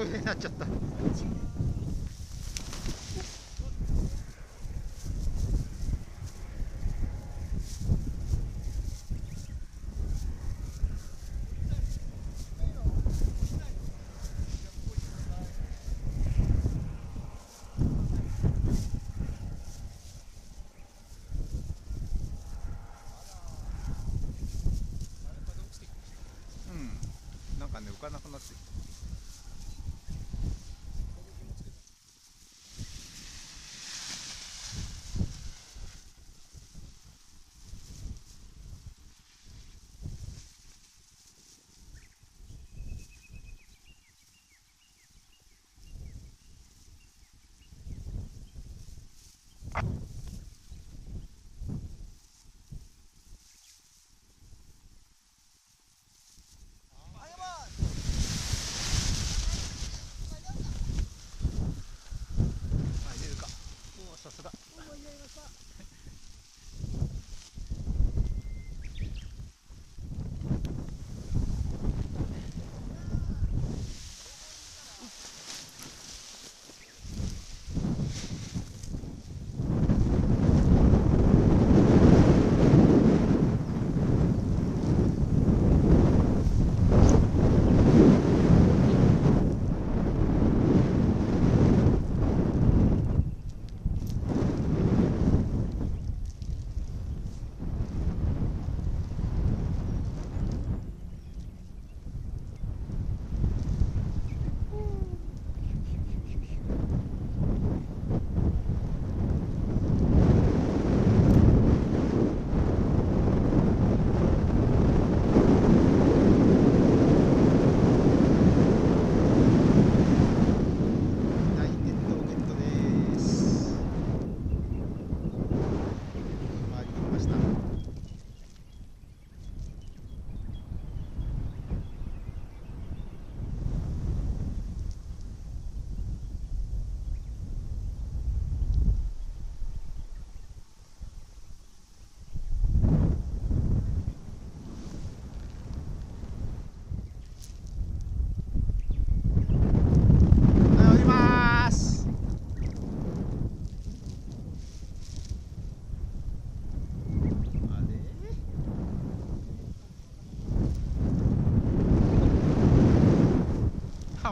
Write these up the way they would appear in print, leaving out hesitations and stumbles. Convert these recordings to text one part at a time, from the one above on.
こういう風になっちゃった。なんかね、浮かなくなってる。入れるか。おお、さすが。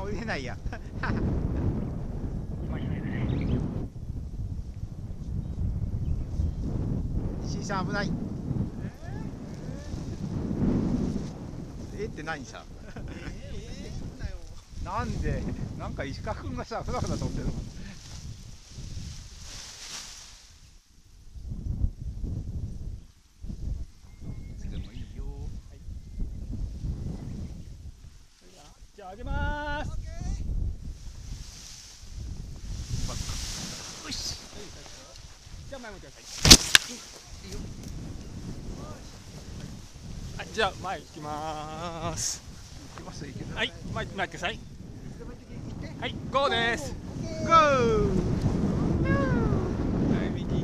降りれないや。石井さん危ない。って何さ。なんで、なんか石川君がさ、ふらふら飛んでるもん。いつでもいいよ。はい、じゃあ上げまーす。よし。じゃあ前向いてください。いいよ。はい、じゃあ前行きまーす。行きます行ける。はい、前行ってください。はい、ゴーです。ゴー。はい、右に。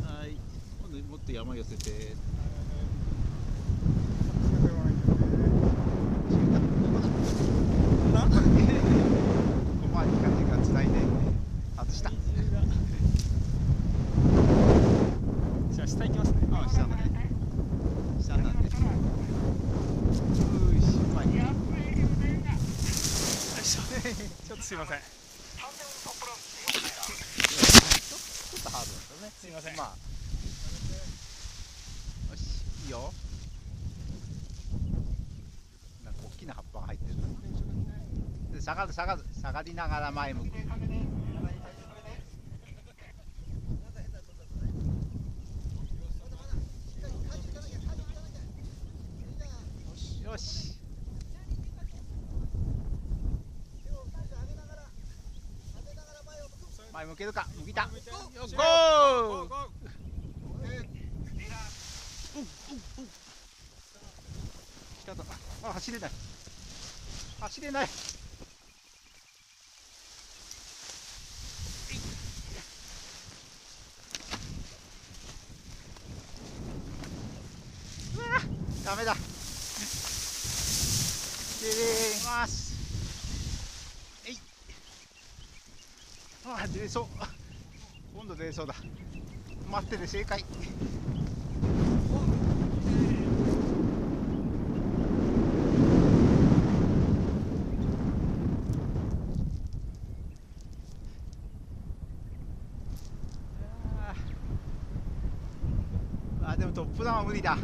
はい、今度もっと山寄せて。じゃあ下行きますね。あ、下だね。下なんで。ちょっとすいません。ちょっとハードだったね。すいません。まあ。よし、いいよ。なんか大きな葉っぱが入ってる。で、下がりながら前向く。よし。前向けるか、向いた。ゴー。来たぞ。あ、走れない。走れない。うわ、ダメだ。ますえい。あ、出そう。今度出そうだ。待ってて正解。あ、でもトップダウンは無理だ。